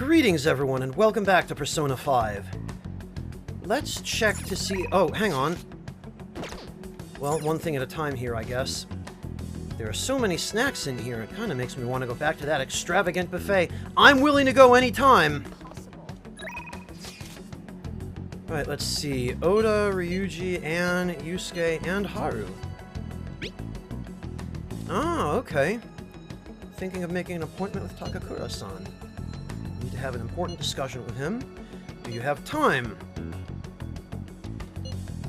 Greetings, everyone, and welcome back to Persona 5. Let's check to see... Oh, hang on. Well, one thing at a time here, I guess. There are so many snacks in here, it kind of makes me want to go back to that extravagant buffet. I'm willing to go anytime! Alright, let's see. Oda, Ryuji, Anne, Yusuke, and Haru. Oh, okay. Thinking of making an appointment with Takakura-san. Need to have an important discussion with him. Do you have time?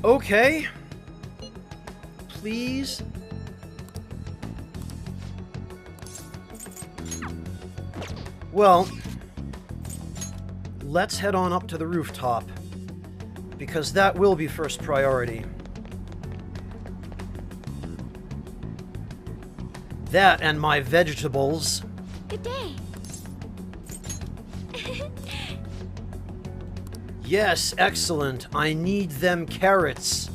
Okay. Please. Well, let's head on up to the rooftop, because that will be first priority. That and my vegetables. Good day. Yes, excellent. I need them carrots.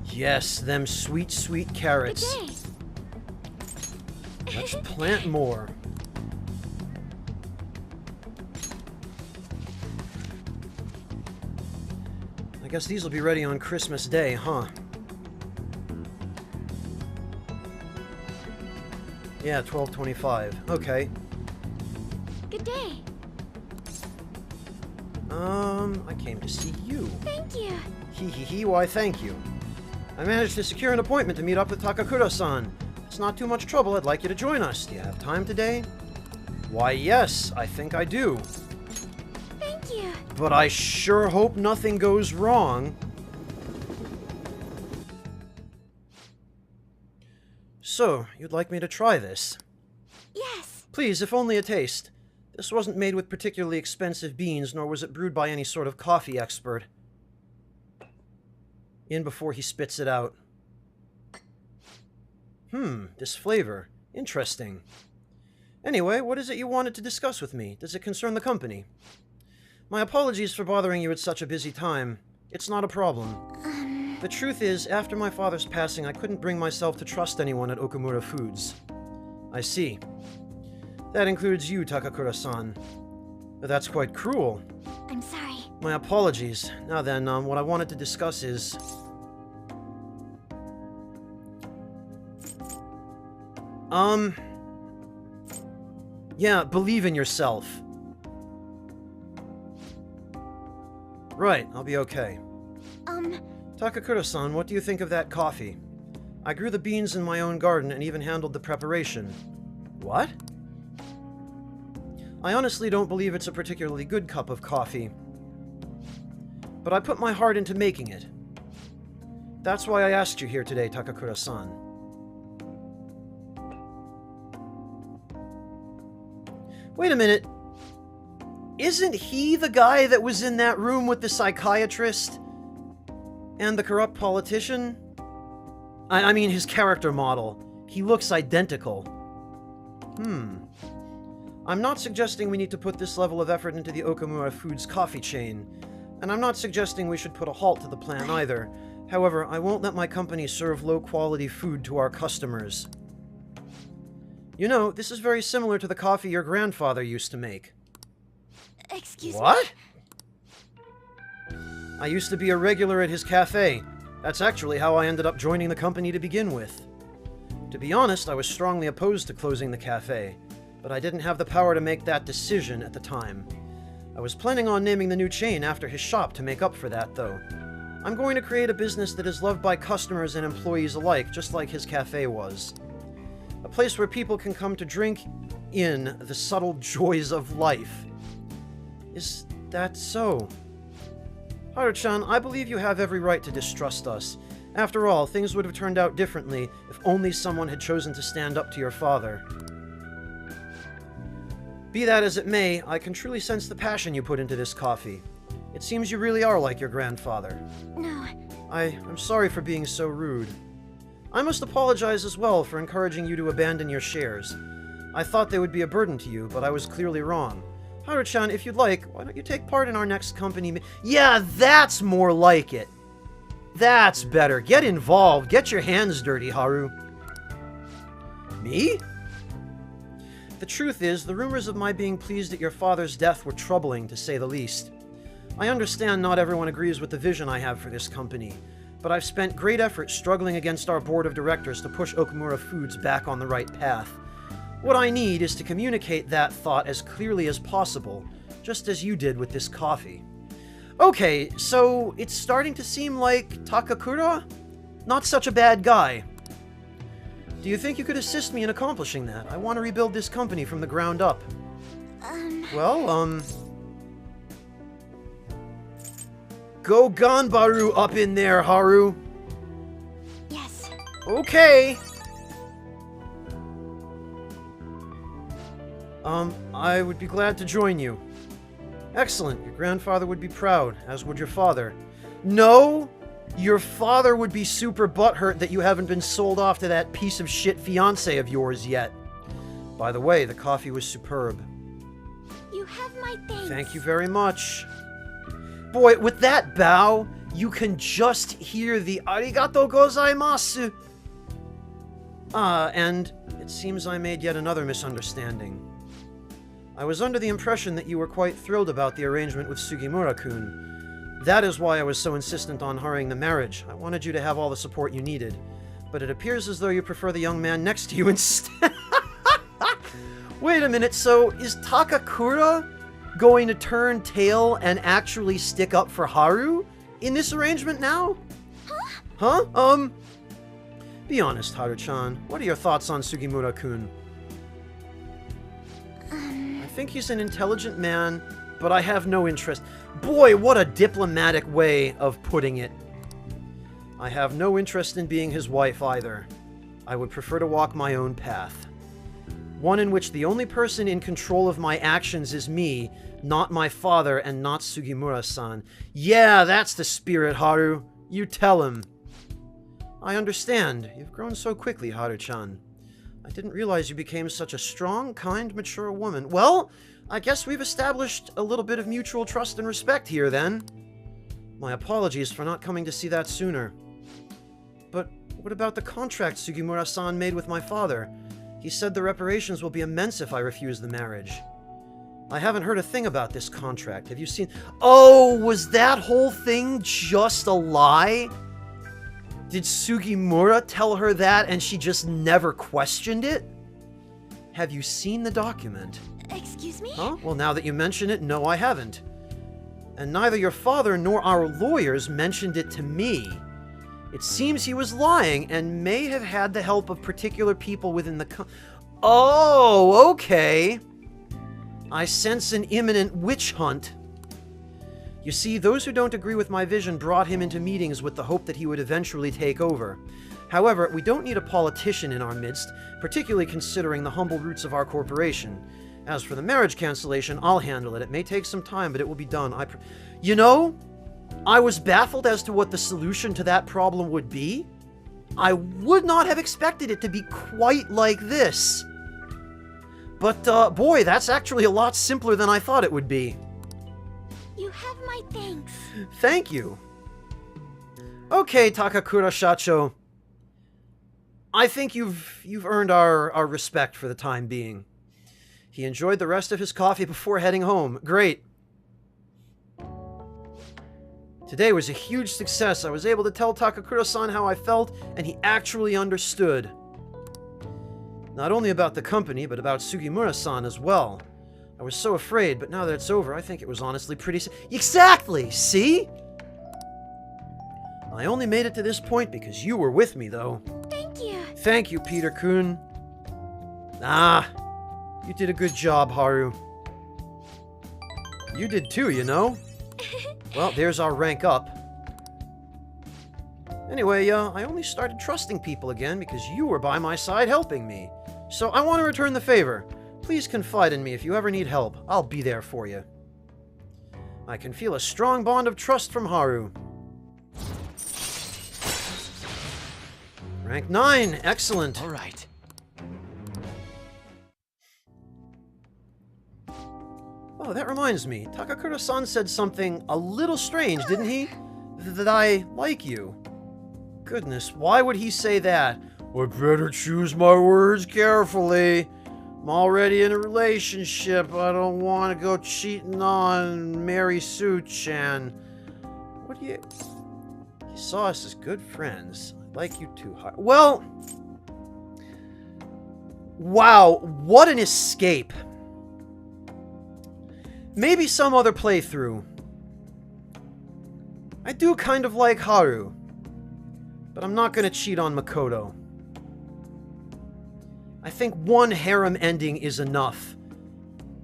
Yes, them sweet, sweet carrots. Good day. Let's plant more. I guess these will be ready on Christmas Day, huh? Yeah, 12/25. Okay. Good day. I came to see you. Thank you. Hee, why thank you. I managed to secure an appointment to meet up with Takakura-san. It's not too much trouble, I'd like you to join us. Do you have time today? Why, yes, I think I do. Thank you. But I sure hope nothing goes wrong. So, you'd like me to try this? Yes. Please, if only a taste. This wasn't made with particularly expensive beans, nor was it brewed by any sort of coffee expert. In before he spits it out. This flavor. Interesting. Anyway, what is it you wanted to discuss with me? Does it concern the company? My apologies for bothering you at such a busy time. It's not a problem. The truth is, after my father's passing, I couldn't bring myself to trust anyone at Okamura Foods. I see. That includes you, Takakura-san. That's quite cruel. I'm sorry. My apologies. Now then, what I wanted to discuss is... Yeah, believe in yourself. Right, I'll be okay. Takakura-san, what do you think of that coffee? I grew the beans in my own garden and even handled the preparation. What? I honestly don't believe it's a particularly good cup of coffee. But I put my heart into making it. That's why I asked you here today, Takakura-san. Wait a minute. Isn't he the guy that was in that room with the psychiatrist? And the corrupt politician? I mean, his character model. He looks identical. I'm not suggesting we need to put this level of effort into the Okamura Foods coffee chain. And I'm not suggesting we should put a halt to the plan either. However, I won't let my company serve low-quality food to our customers. You know, this is very similar to the coffee your grandfather used to make. Excuse me? What? I used to be a regular at his cafe. That's actually how I ended up joining the company to begin with. To be honest, I was strongly opposed to closing the cafe, but I didn't have the power to make that decision at the time. I was planning on naming the new chain after his shop to make up for that, though. I'm going to create a business that is loved by customers and employees alike, just like his cafe was. A place where people can come to drink in the subtle joys of life. Is that so? Haru-chan, I believe you have every right to distrust us. After all, things would have turned out differently if only someone had chosen to stand up to your father. Be that as it may, I can truly sense the passion you put into this coffee. It seems you really are like your grandfather. No. I'm sorry for being so rude. I must apologize as well for encouraging you to abandon your shares. I thought they would be a burden to you, but I was clearly wrong. Haru-chan, if you'd like, why don't you take part in our next company Yeah, that's more like it! That's better. Get involved. Get your hands dirty, Haru. Me? The truth is, the rumors of my being pleased at your father's death were troubling, to say the least. I understand not everyone agrees with the vision I have for this company, but I've spent great effort struggling against our board of directors to push Okamura Foods back on the right path. What I need is to communicate that thought as clearly as possible, just as you did with this coffee. Okay, so it's starting to seem like Takakura? Not such a bad guy. Do you think you could assist me in accomplishing that? I want to rebuild this company from the ground up. Well, go Ganbaru up in there, Haru. Yes. Okay. I would be glad to join you. Excellent. Your grandfather would be proud, as would your father. No! Your father would be super butthurt that you haven't been sold off to that piece of shit fiancé of yours yet. By the way, the coffee was superb. You have my thanks. Thank you very much. Boy, with that bow, you can just hear the arigato gozaimasu. And it seems I made yet another misunderstanding. I was under the impression that you were quite thrilled about the arrangement with Sugimura-kun. That is why I was so insistent on hurrying the marriage. I wanted you to have all the support you needed. But it appears as though you prefer the young man next to you instead. Wait a minute, so is Takakura going to turn tail and actually stick up for Haru in this arrangement now? Huh? Be honest, Haru-chan. What are your thoughts on Sugimura-kun? I think he's an intelligent man, but I have no interest. Boy, what a diplomatic way of putting it. I have no interest in being his wife either. I would prefer to walk my own path. One in which the only person in control of my actions is me, not my father and not Sugimura-san. Yeah, that's the spirit, Haru. You tell him. I understand. You've grown so quickly, Haru-chan. I didn't realize you became such a strong, kind, mature woman. Well, I guess we've established a little bit of mutual trust and respect here, then. My apologies for not coming to see that sooner. But what about the contract Sugimura-san made with my father? He said the reparations will be immense if I refuse the marriage. I haven't heard a thing about this contract. Have you seen... Oh, was that whole thing just a lie? Did Sugimura tell her that and she just never questioned it? Have you seen the document? Excuse me? Huh? Well, now that you mention it, no, I haven't. And neither your father nor our lawyers mentioned it to me. It seems he was lying and may have had the help of particular people within the Oh, okay. I sense an imminent witch hunt. You see, those who don't agree with my vision brought him into meetings with the hope that he would eventually take over. However, we don't need a politician in our midst, particularly considering the humble roots of our corporation. As for the marriage cancellation, I'll handle it. It may take some time, but it will be done. You know, I was baffled as to what the solution to that problem would be. I would not have expected it to be quite like this. But, boy, that's actually a lot simpler than I thought it would be. You have my thanks. Thank you. Okay, Takakura Shacho. I think you've earned our respect for the time being. He enjoyed the rest of his coffee before heading home. Great. Today was a huge success. I was able to tell Takakura-san how I felt, and he actually understood. Not only about the company, but about Sugimura-san as well. I was so afraid, but now that it's over, I think it was honestly pretty... Exactly! See? I only made it to this point because you were with me, though. Thank you. Thank you, Peter-kun. You did a good job, Haru. You did too, you know? Well, there's our rank up. Anyway, I only started trusting people again because you were by my side helping me. So I want to return the favor. Please confide in me if you ever need help. I'll be there for you. I can feel a strong bond of trust from Haru. Rank 9. Excellent. All right. Oh, that reminds me. Takakura-san said something a little strange, didn't he? That I like you. goodness, why would he say that? I better choose my words carefully. I'm already in a relationship. I don't want to go cheating on Mary Sue-chan. What do you... You saw us as good friends. I like you too hard. Well... Wow, what an escape. Maybe some other playthrough. I do kind of like Haru. But I'm not gonna cheat on Makoto. I think one harem ending is enough.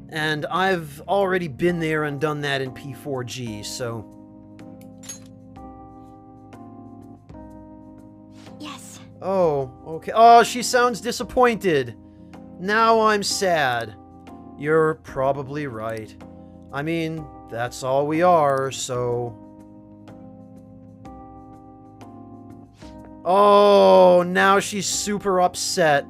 And I've already been there and done that in P4G, so... Yes. Oh, okay. Oh, she sounds disappointed. Now I'm sad. You're probably right. I mean, that's all we are, so... Oh, now she's super upset.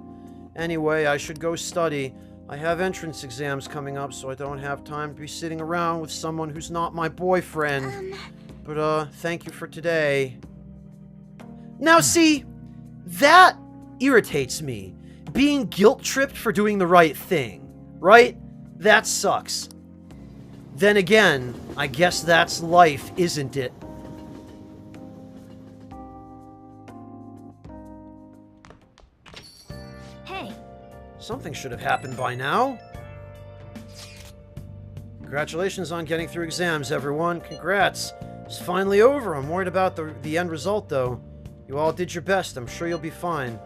Anyway, I should go study. I have entrance exams coming up, so I don't have time to be sitting around with someone who's not my boyfriend. But, thank you for today. Now, see, that irritates me. Being guilt-tripped for doing the right thing, right? That sucks. Then again, I guess that's life, isn't it? Hey. Something should have happened by now. Congratulations on getting through exams, everyone. Congrats. It's finally over. I'm worried about the end result, though. You all did your best. I'm sure you'll be fine.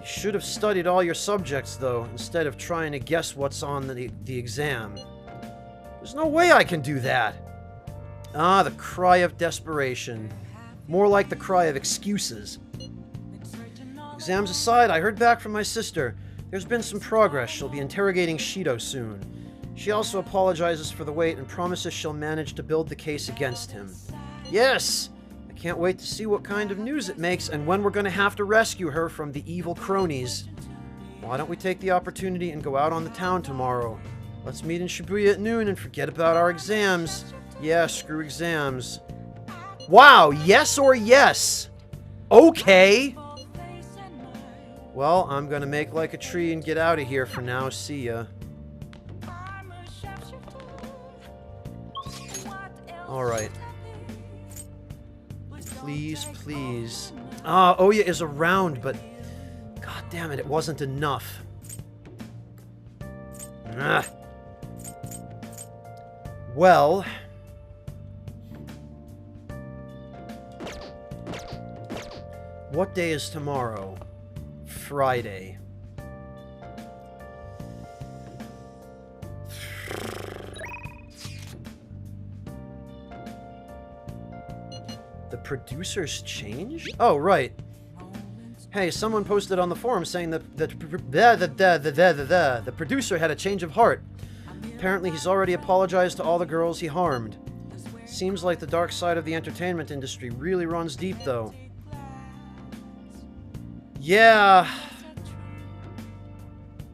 You should have studied all your subjects, though, instead of trying to guess what's on the exam. There's no way I can do that. Ah, the cry of desperation. More like the cry of excuses. Exams aside, I heard back from my sister. There's been some progress. She'll be interrogating Shido soon. She also apologizes for the wait and promises she'll manage to build the case against him. Yes! I can't wait to see what kind of news it makes and when we're going to have to rescue her from the evil cronies. Why don't we take the opportunity and go out on the town tomorrow? Let's meet in Shibuya at noon and forget about our exams. Yeah, screw exams. Wow, yes or yes? Okay. Well, I'm gonna make like a tree and get out of here for now. See ya. Alright. Please, please. Oya is around, but... God damn it, it wasn't enough. Ugh. Well... What day is tomorrow? Friday. The producers changed? Oh, right. Hey, someone posted on the forum saying that the producer had a change of heart. Apparently he's already apologized to all the girls he harmed. Seems like the dark side of the entertainment industry really runs deep, though. Yeah.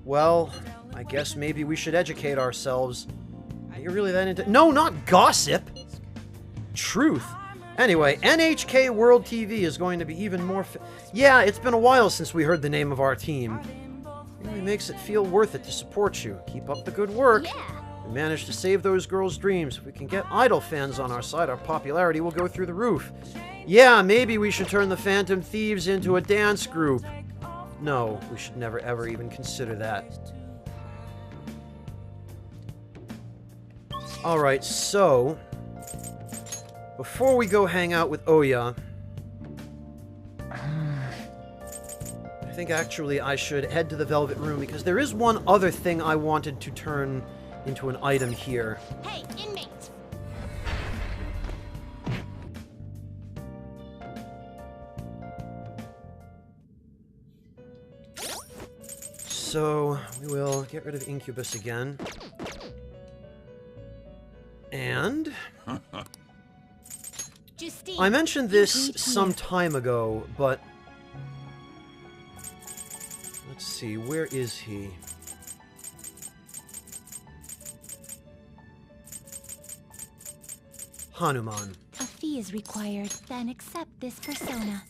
Well, I guess maybe we should educate ourselves. Are you really that into... No, not gossip! Truth. Anyway, NHK World TV is going to be even more... Yeah, it's been a while since we heard the name of our team. It really makes it feel worth it to support you. Keep up the good work. We managed to save those girls' dreams. If we can get idol fans on our side, our popularity will go through the roof. Yeah, maybe we should turn the Phantom Thieves into a dance group. No, we should never ever even consider that. Alright, so... Before we go hang out with Oya... I think actually I should head to the Velvet Room, because there is one other thing I wanted to turn into an item here. Hey, inmates! So, we will get rid of Incubus again. And... Justine, I mentioned this some time ago, but... Let's see, where is he? Hanuman. a fee is required, then accept this persona.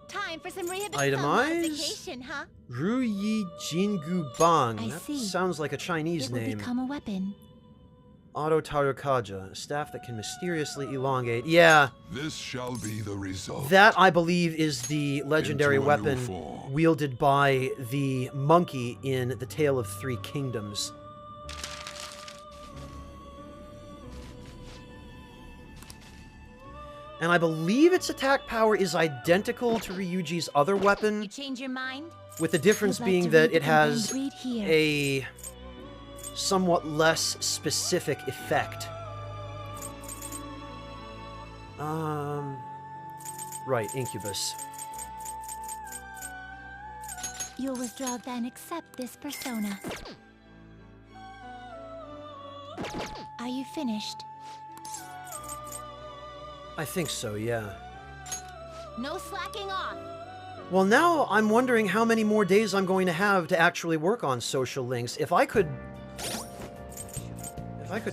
Time for some Itemize? modification, huh? Ruyi Jingu Bang. I That see. sounds like a Chinese It will name. become a weapon. Auto Tarukaja, a staff that can mysteriously elongate. Yeah, This shall be the result. that I believe is the legendary Into a new weapon form. wielded by the monkey in The Tale of Three Kingdoms. And I believe its attack power is identical to Ryuji's other You weapon, change your mind? with the difference Would like being to that read the it has combined read here. a somewhat less specific effect. Right, Incubus. You'll withdraw then accept this persona. Are you finished? I think so, yeah. No slacking off. Well, now I'm wondering how many more days I'm going to have to actually work on social links. If I could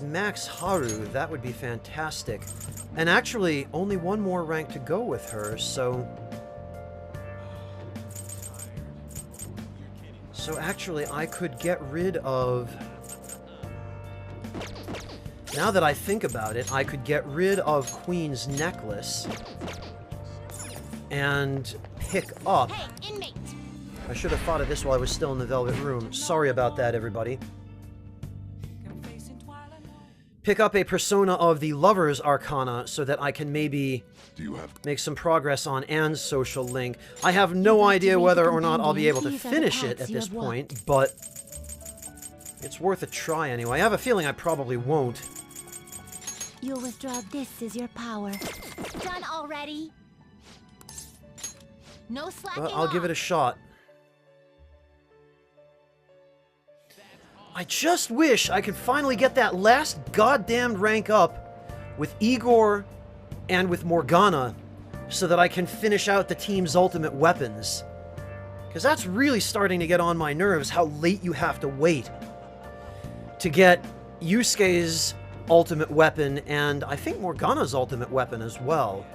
max Haru, that would be fantastic. And actually, only one more rank to go with her, so... So actually, I could get rid of... Now that I think about it, I could get rid of Queen's Necklace and pick up... Hey, inmate! I should have thought of this while I was still in the Velvet Room. Sorry about that, everybody. Pick up a persona of the Lover's Arcana so that I can maybe Do you have make some progress on Anne's social link. I have no idea whether or not I'll be able to finish it at this point, but it's worth a try anyway. I have a feeling I probably won't. You'll withdraw this as your power. Done already? No slacking But I'll give it a shot. I just wish I could finally get that last goddamned rank up with Igor and with Morgana so that I can finish out the team's ultimate weapons. Because that's really starting to get on my nerves, how late you have to wait to get Yusuke's ultimate weapon and I think Morgana's ultimate weapon as well.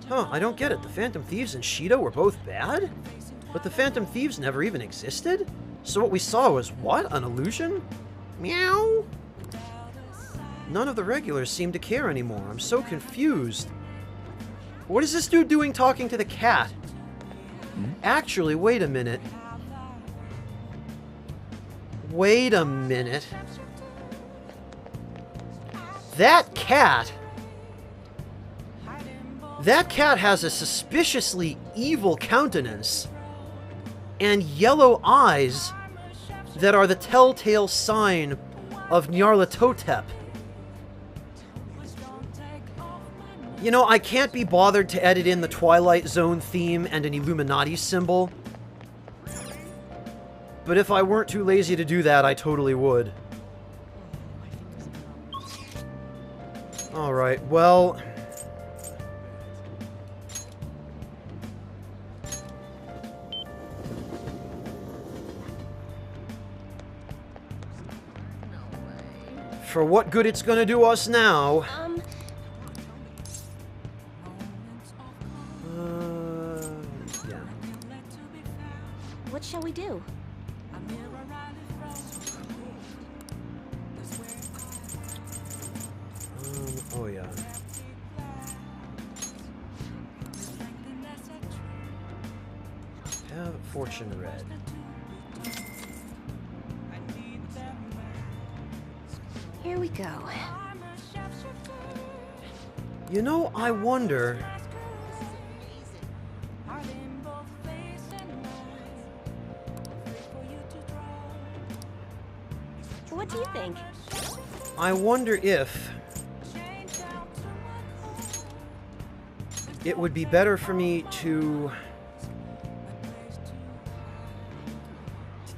Huh, I don't get it. The Phantom Thieves and Shido were both bad? But the Phantom Thieves never even existed? So what we saw was what? An illusion? Meow? None of the regulars seem to care anymore. I'm so confused. What is this dude doing talking to the cat? Actually, wait a minute. Wait a minute. That cat has a suspiciously evil countenance and yellow eyes that are the telltale sign of Nyarlathotep. You know, I can't be bothered to edit in the Twilight Zone theme and an Illuminati symbol, but if I weren't too lazy to do that, I totally would. Alright, well... For what good it's gonna do us now... yeah. What shall we do? Oh yeah. Have Fortune Red. Here we go. You know, I wonder... What do you think? I wonder if... it would be better for me to...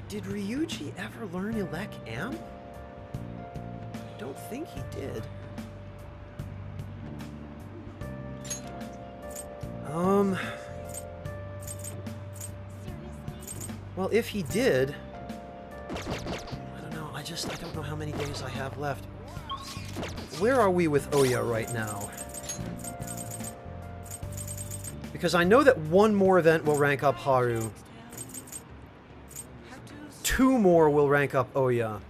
Did Ryuji ever learn Elec Amp? I don't think he did. Well, if he did... I don't know, I I don't know how many days I have left. Where are we with Oya right now? Because I know that one more event will rank up Haru. 2 more will rank up Oya.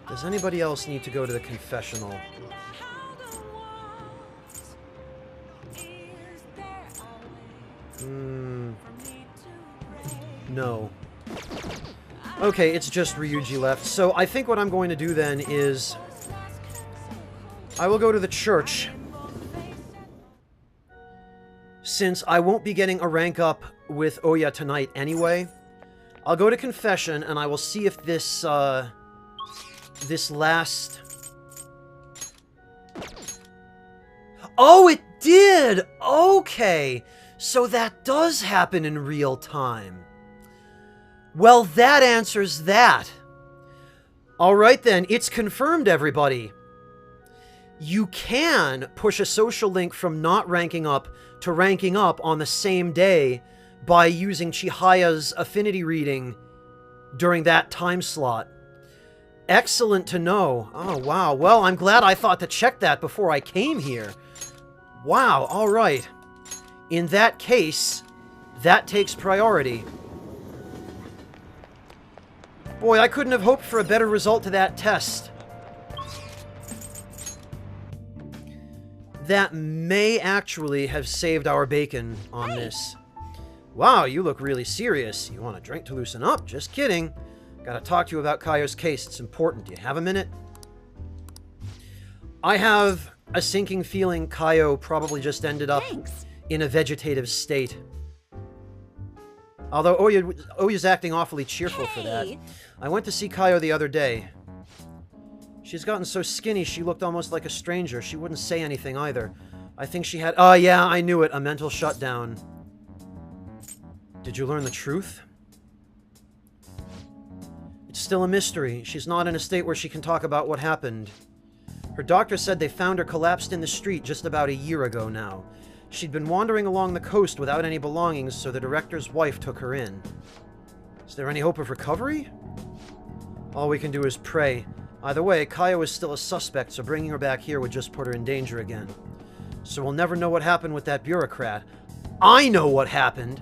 Does anybody else need to go to the confessional? No. Okay, it's just Ryuji left. So I think what I'm going to do then is I will go to the church. Since I won't be getting a rank up with Oya tonight anyway, I'll go to confession and I will see if this this last... Oh, it did! Okay! So that does happen in real time. Well, that answers that. Alright then, it's confirmed, everybody. You can push a social link from not ranking up to ranking up on the same day by using Chihaya's affinity reading during that time slot. Excellent to know. Oh, wow. Well, I'm glad I thought to check that before I came here. Wow, alright. In that case, that takes priority. Boy, I couldn't have hoped for a better result to that test. That may actually have saved our bacon on this. Wow, you look really serious. You want a drink to loosen up? Just kidding. Gotta talk to you about Kaio's case. It's important. Do you have a minute? I have a sinking feeling Kaio probably just ended up in a vegetative state. Although Oya's acting awfully cheerful for that. I went to see Kaio the other day. She's gotten so skinny she looked almost like a stranger. She wouldn't say anything either. I think she had... Oh, yeah, I knew it. A mental shutdown. Did you learn the truth? It's still a mystery. She's not in a state where she can talk about what happened. Her doctor said they found her collapsed in the street just about a year ago now. She'd been wandering along the coast without any belongings, so the director's wife took her in. Is there any hope of recovery? All we can do is pray. Either way, Kaio is still a suspect, so bringing her back here would just put her in danger again. So we'll never know what happened with that bureaucrat. I know what happened!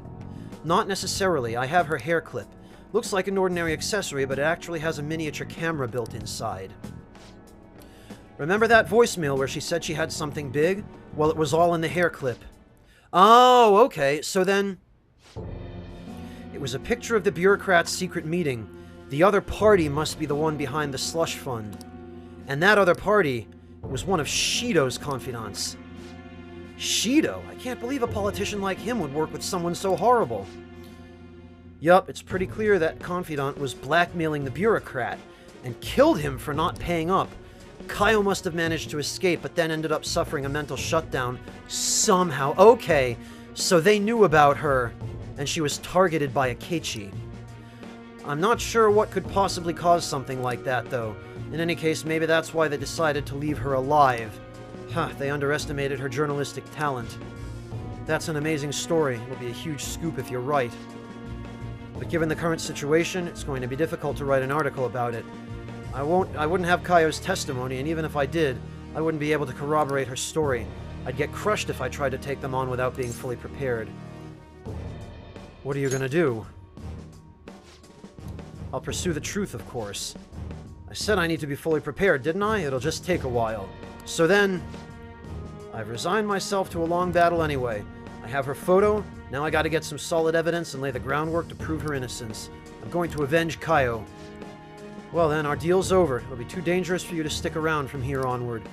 Not necessarily. I have her hair clip. Looks like an ordinary accessory, but it actually has a miniature camera built inside. Remember that voicemail where she said she had something big? Well, it was all in the hair clip. Oh, okay. So then... It was a picture of the bureaucrat's secret meeting. The other party must be the one behind the slush fund. And that other party was one of Shido's confidants. Shido? I can't believe a politician like him would work with someone so horrible. Yup, it's pretty clear that confidant was blackmailing the bureaucrat and killed him for not paying up. Kaio must have managed to escape, but then ended up suffering a mental shutdown somehow. Okay, so they knew about her, and she was targeted by Akechi. I'm not sure what could possibly cause something like that, though. In any case, maybe that's why they decided to leave her alive. Huh, they underestimated her journalistic talent. That's an amazing story. It'll be a huge scoop if you're right. But given the current situation, it's going to be difficult to write an article about it. I wouldn't have Kaio's testimony, and even if I did, I wouldn't be able to corroborate her story. I'd get crushed if I tried to take them on without being fully prepared. What are you gonna do? I'll pursue the truth, of course. I said I need to be fully prepared, didn't I? It'll just take a while. So then... I've resigned myself to a long battle anyway. I have her photo, now I gotta get some solid evidence and lay the groundwork to prove her innocence. I'm going to avenge Kaio. Well then, our deal's over. It'll be too dangerous for you to stick around from here onward.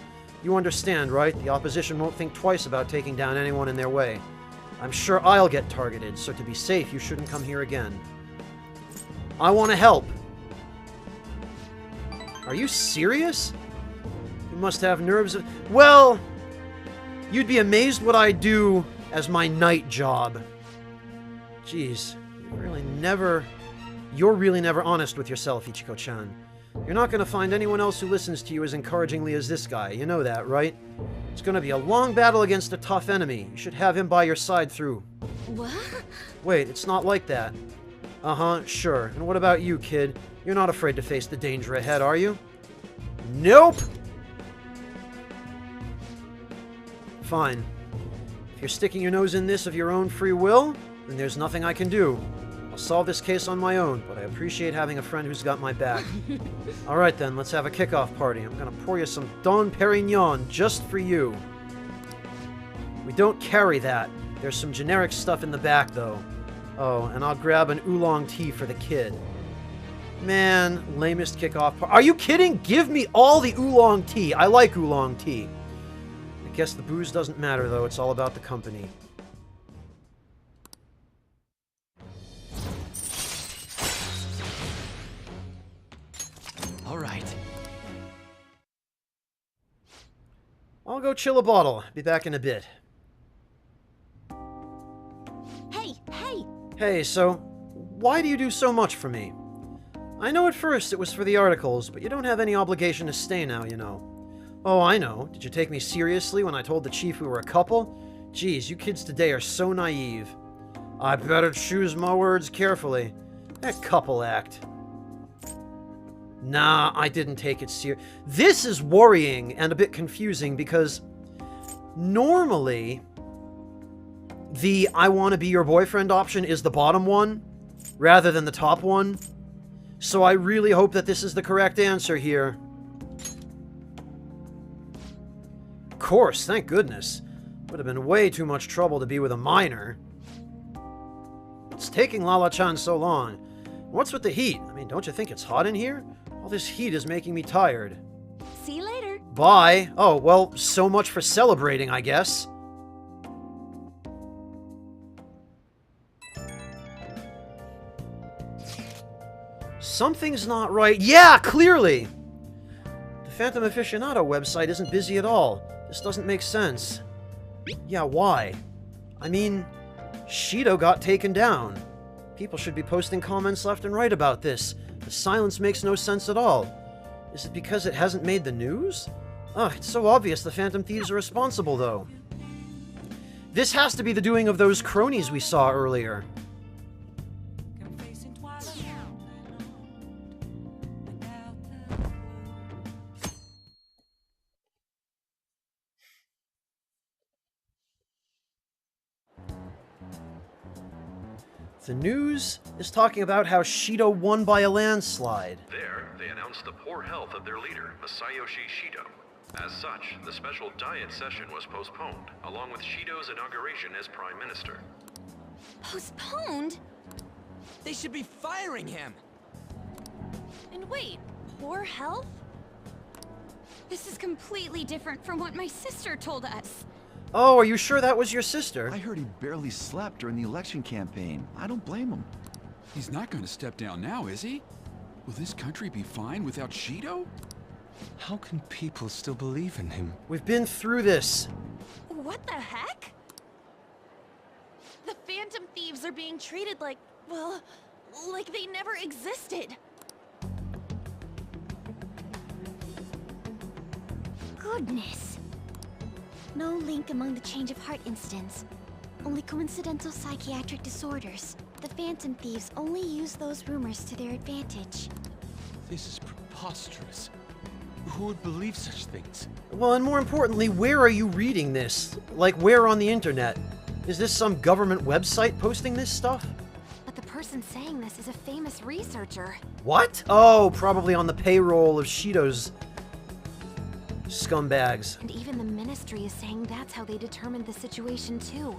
You understand, right? The opposition won't think twice about taking down anyone in their way. I'm sure I'll get targeted, so to be safe, you shouldn't come here again. I want to help. Are you serious? You must have nerves of... Well, you'd be amazed what I do as my night job. Jeez, You're really never honest with yourself, Ichiko-chan. You're not going to find anyone else who listens to you as encouragingly as this guy. You know that, right? It's gonna be a long battle against a tough enemy. You should have him by your side through. What? Wait, it's not like that. Uh-huh, sure. And what about you, kid? You're not afraid to face the danger ahead, are you? Nope! Fine. If you're sticking your nose in this of your own free will, then there's nothing I can do. I'll solve this case on my own, but I appreciate having a friend who's got my back. Alright then, let's have a kickoff party. I'm gonna pour you some Don Perignon just for you. We don't carry that. There's some generic stuff in the back, though. Oh, and I'll grab an oolong tea for the kid. Man, lamest kickoff party. Are you kidding? Give me all the oolong tea. I like oolong tea. I guess the booze doesn't matter, though. It's all about the company. All right. I'll go chill a bottle. Be back in a bit. Hey, hey! Hey, so, why do you do so much for me? I know at first it was for the articles, but you don't have any obligation to stay now, you know. Oh, I know. Did you take me seriously when I told the chief we were a couple? Geez, you kids today are so naive. I better choose my words carefully. That couple act. Nah, I didn't take it serious. This is worrying and a bit confusing because normally the I want to be your boyfriend option is the bottom one rather than the top one. So I really hope that this is the correct answer here. Of course, thank goodness. Would have been way too much trouble to be with a minor. It's taking Lala-chan so long. What's with the heat? I mean, don't you think it's hot in here? All this heat is making me tired. See you later. Bye. Oh, well, so much for celebrating, I guess. Something's not right. Yeah, clearly! The Phantom Aficionado website isn't busy at all. This doesn't make sense. Yeah, why? I mean, Shido got taken down. People should be posting comments left and right about this. The silence makes no sense at all. Is it because it hasn't made the news? Oh, it's so obvious the Phantom Thieves are responsible, though. This has to be the doing of those cronies we saw earlier. The news is talking about how Shido won by a landslide. There, they announced the poor health of their leader, Masayoshi Shido. As such, the special diet session was postponed, along with Shido's inauguration as Prime Minister. Postponed? They should be firing him. And wait, poor health? This is completely different from what my sister told us. Oh, are you sure that was your sister? I heard he barely slept during the election campaign. I don't blame him. He's not going to step down now, is he? Will this country be fine without Shido? How can people still believe in him? We've been through this. What the heck? The Phantom Thieves are being treated like, well, like they never existed. Goodness. No link among the change of heart incidents. Only coincidental psychiatric disorders. The Phantom Thieves only use those rumors to their advantage. This is preposterous. Who would believe such things? Well, and more importantly, where are you reading this? Like, where on the internet? Is this some government website posting this stuff? But the person saying this is a famous researcher. What? Oh, probably on the payroll of Shido's scumbags. And even the Ministry is saying that's how they determined the situation too.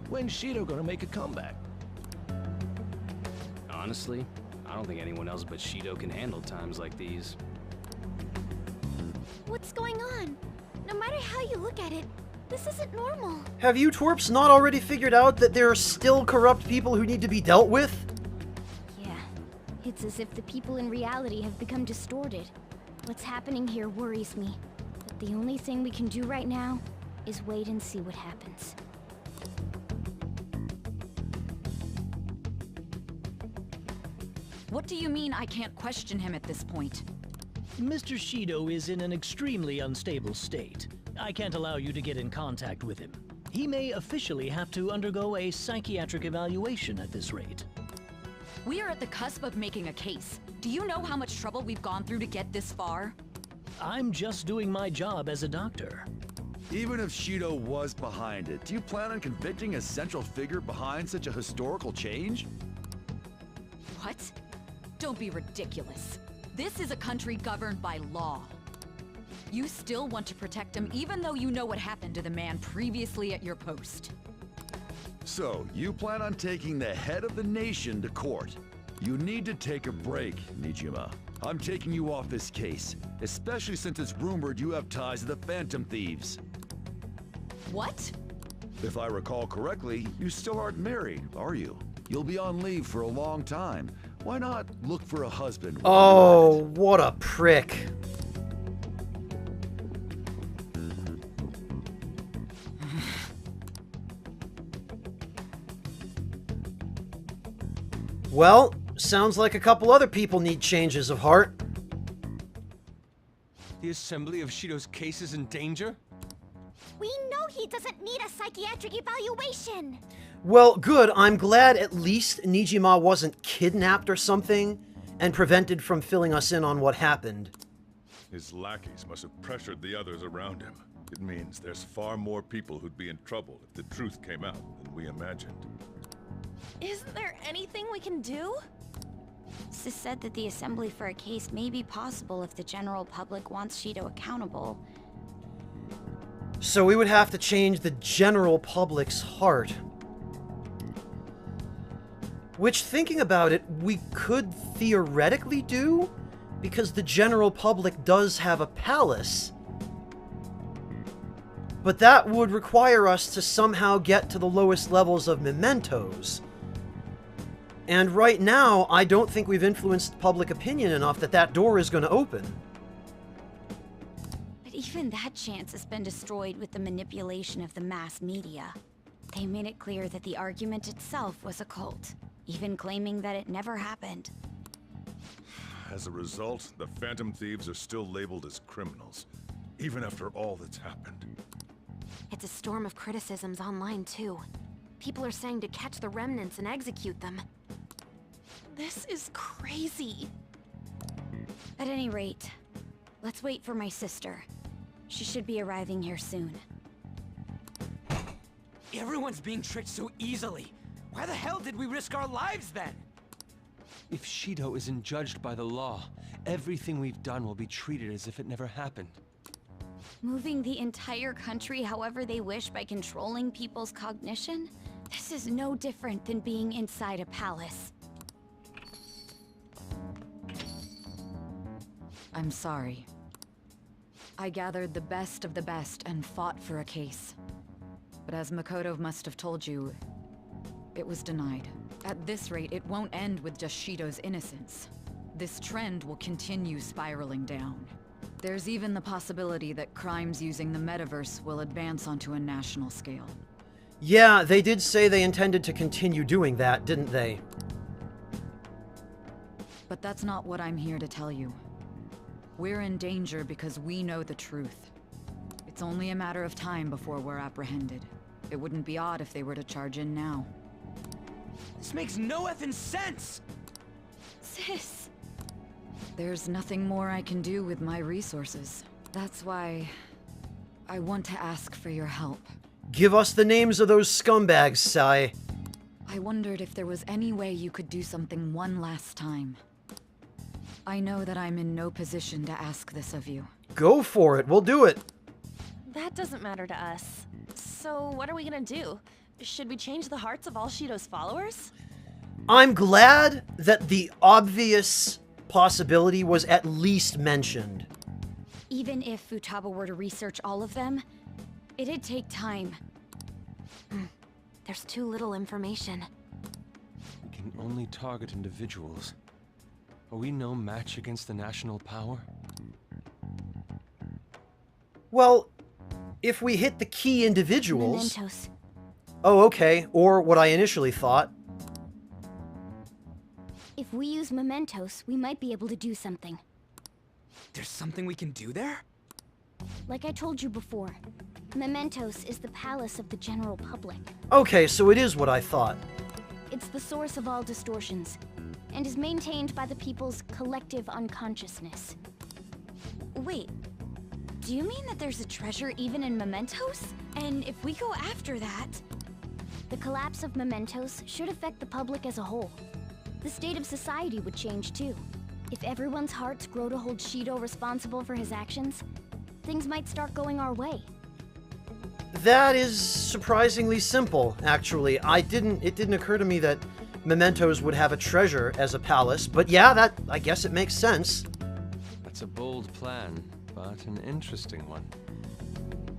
When's Shido gonna make a comeback? Honestly, I don't think anyone else but Shido can handle times like these. What's going on? No matter how you look at it, this isn't normal. Have you twerps not already figured out that there are still corrupt people who need to be dealt with? Yeah, it's as if the people in reality have become distorted. What's happening here worries me, but the only thing we can do right now is wait and see what happens. What do you mean I can't question him at this point? Mr. Shido is in an extremely unstable state, I can't allow you to get in contact with him. He may officially have to undergo a psychiatric evaluation at this rate. We are at the cusp of making a case. Do you know how much trouble we've gone through to get this far? I'm just doing my job as a doctor. Even if Shido was behind it, do you plan on convicting a central figure behind such a historical change? What? Don't be ridiculous. This is a country governed by law. You still want to protect him even though you know what happened to the man previously at your post. So, you plan on taking the head of the nation to court. You need to take a break, Nijima. I'm taking you off this case, especially since it's rumored you have ties to the Phantom Thieves. What? If I recall correctly, you still aren't married, are you? You'll be on leave for a long time. Why not look for a husband? Oh, what a prick. Well, sounds like a couple other people need changes of heart. The assembly of Shido's case is in danger? We know he doesn't need a psychiatric evaluation! Well, good. I'm glad at least Nijima wasn't kidnapped or something and prevented from filling us in on what happened. His lackeys must have pressured the others around him. It means there's far more people who'd be in trouble if the truth came out than we imagined. Isn't there anything we can do? Sis said that the assembly for a case may be possible if the general public wants Shido accountable. So we would have to change the general public's heart. Which, thinking about it, we could theoretically do, because the general public does have a palace. But that would require us to somehow get to the lowest levels of mementos. And right now, I don't think we've influenced public opinion enough that that door is going to open. But even that chance has been destroyed with the manipulation of the mass media. They made it clear that the argument itself was a cult, even claiming that it never happened. As a result, the Phantom Thieves are still labeled as criminals, even after all that's happened. It's a storm of criticisms online, too. People are saying to catch the remnants and execute them. This is crazy. At any rate, let's wait for my sister. She should be arriving here soon. Everyone's being tricked so easily. Why the hell did we risk our lives then? If Shido isn't judged by the law, everything we've done will be treated as if it never happened. Moving the entire country however they wish by controlling people's cognition? This is no different than being inside a palace. I'm sorry. I gathered the best of the best and fought for a case. But as Makoto must have told you, it was denied. At this rate, it won't end with just Shido's innocence. This trend will continue spiraling down. There's even the possibility that crimes using the metaverse will advance onto a national scale. Yeah, they did say they intended to continue doing that, didn't they? But that's not what I'm here to tell you. We're in danger because we know the truth. It's only a matter of time before we're apprehended. It wouldn't be odd if they were to charge in now. This makes no effing sense! Sis! There's nothing more I can do with my resources. That's why I want to ask for your help. Give us the names of those scumbags, Sai. I wondered if there was any way you could do something one last time. I know that I'm in no position to ask this of you. Go for it, we'll do it. That doesn't matter to us. So what are we gonna do? Should we change the hearts of all Shido's followers? I'm glad that the obvious possibility was at least mentioned. Even if Futaba were to research all of them, it'd take time. There's too little information. We can only target individuals. Are we no match against the national power? Well, if we hit the key individuals... Mementos. Oh, okay. Or what I initially thought. If we use mementos, we might be able to do something. There's something we can do there? Like I told you before, Mementos is the palace of the general public. Okay, so it is what I thought. It's the source of all distortions, and is maintained by the people's collective unconsciousness. Wait, do you mean that there's a treasure even in Mementos? And if we go after that... The collapse of Mementos should affect the public as a whole. The state of society would change too. If everyone's hearts grow to hold Shido responsible for his actions, things might start going our way. That is surprisingly simple, actually. It didn't occur to me that Mementos would have a treasure as a palace, but yeah, I guess it makes sense. That's a bold plan, but an interesting one.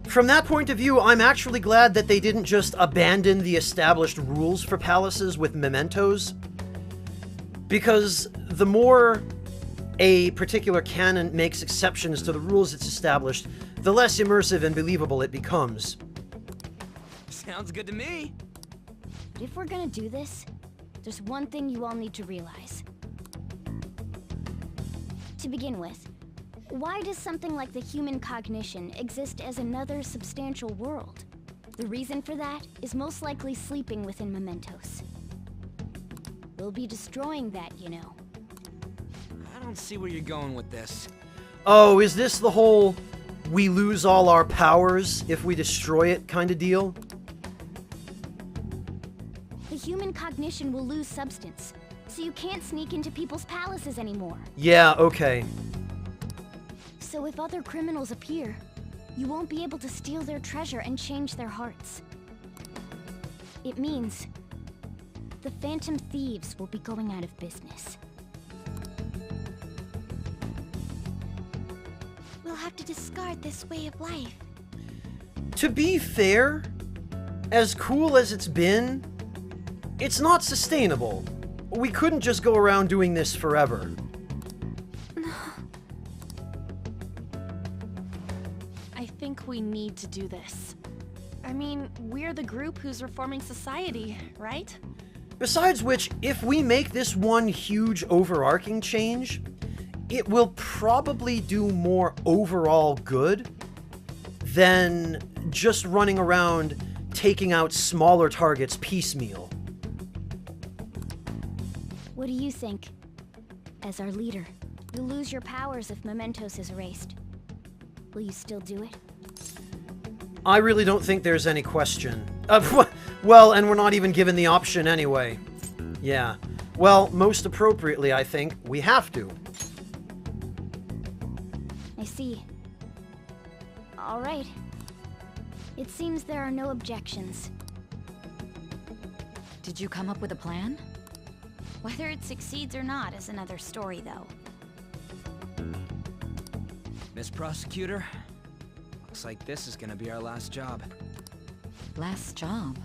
From that point of view, I'm actually glad that they didn't just abandon the established rules for palaces with mementos. Because the more a particular canon makes exceptions to the rules it's established, the less immersive and believable it becomes. Sounds good to me. But if we're gonna do this, there's one thing you all need to realize. To begin with, why does something like the human cognition exist as another substantial world? The reason for that is most likely sleeping within Mementos. We'll be destroying that, you know. I don't see where you're going with this. Oh, is this the whole we lose all our powers if we destroy it kind of deal? The human cognition will lose substance, so you can't sneak into people's palaces anymore. Yeah, okay. So if other criminals appear, you won't be able to steal their treasure and change their hearts. It means the Phantom Thieves will be going out of business. We'll have to discard this way of life. To be fair, as cool as it's been, it's not sustainable. We couldn't just go around doing this forever. I think we need to do this. I mean, we're the group who's reforming society, right? Besides which, if we make this one huge overarching change, it will probably do more overall good than just running around taking out smaller targets piecemeal. What do you think? As our leader, you'll lose your powers if Mementos is erased. Will you still do it? I really don't think there's any question. Well, and we're not even given the option anyway. Yeah. Well, most appropriately, I think, we have to. I see. All right. It seems there are no objections. Did you come up with a plan? Whether it succeeds or not is another story, though. Miss Prosecutor, looks like this is gonna be our last job. Last job?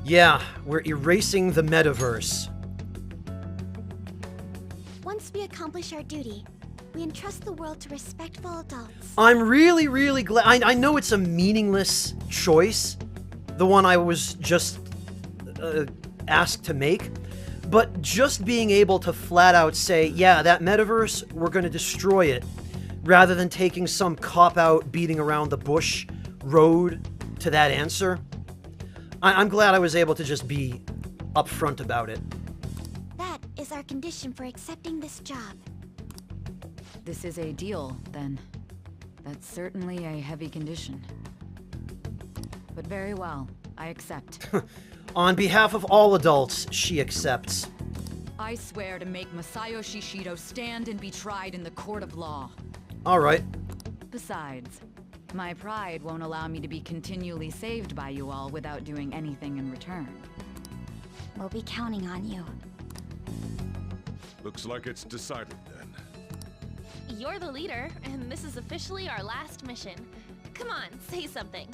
Yeah, we're erasing the metaverse. Once we accomplish our duty, we entrust the world to respectful adults. I'm really, really glad. I know it's a meaningless choice, the one I was just asked to make, but just being able to flat out say, yeah, that metaverse, we're going to destroy it, rather than taking some cop-out, beating around the bush road to that answer. I'm glad I was able to just be upfront about it. That is our condition for accepting this job. This is a deal, then. That's certainly a heavy condition. But very well, I accept. On behalf of all adults, she accepts. I swear to make Masayoshi Shido stand and be tried in the court of law. All right. Besides, my pride won't allow me to be continually saved by you all without doing anything in return. We'll be counting on you. Looks like it's decided then. You're the leader, and this is officially our last mission. Come on, say something.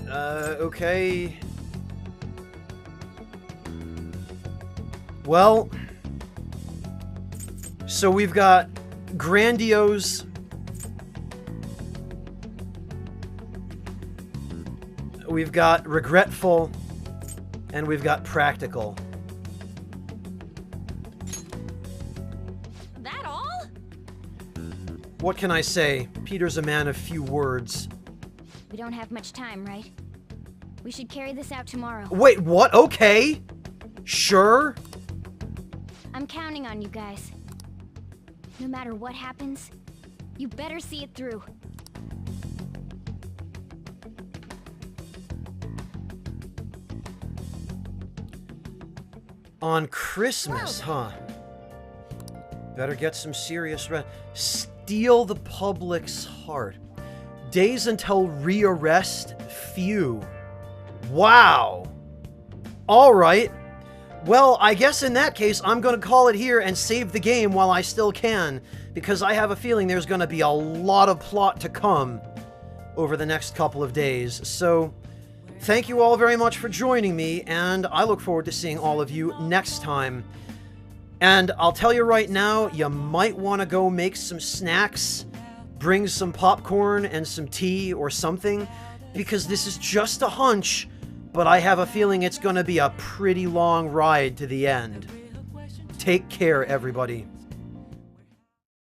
Okay. Well, so we've got grandiose, we've got regretful, and we've got practical. What can I say? Peter's a man of few words. We don't have much time, right? We should carry this out tomorrow. Wait, what? Okay. Sure. I'm counting on you guys. No matter what happens, you better see it through. On Christmas, huh? Better get some serious rest. Steal the public's heart. Days until rearrest, few. Wow. Alright. Well, I guess in that case, I'm gonna call it here and save the game while I still can, because I have a feeling there's gonna be a lot of plot to come over the next couple of days. So, thank you all very much for joining me, and I look forward to seeing all of you next time. And I'll tell you right now, you might want to go make some snacks, bring some popcorn and some tea or something, because this is just a hunch, but I have a feeling it's going to be a pretty long ride to the end. Take care, everybody.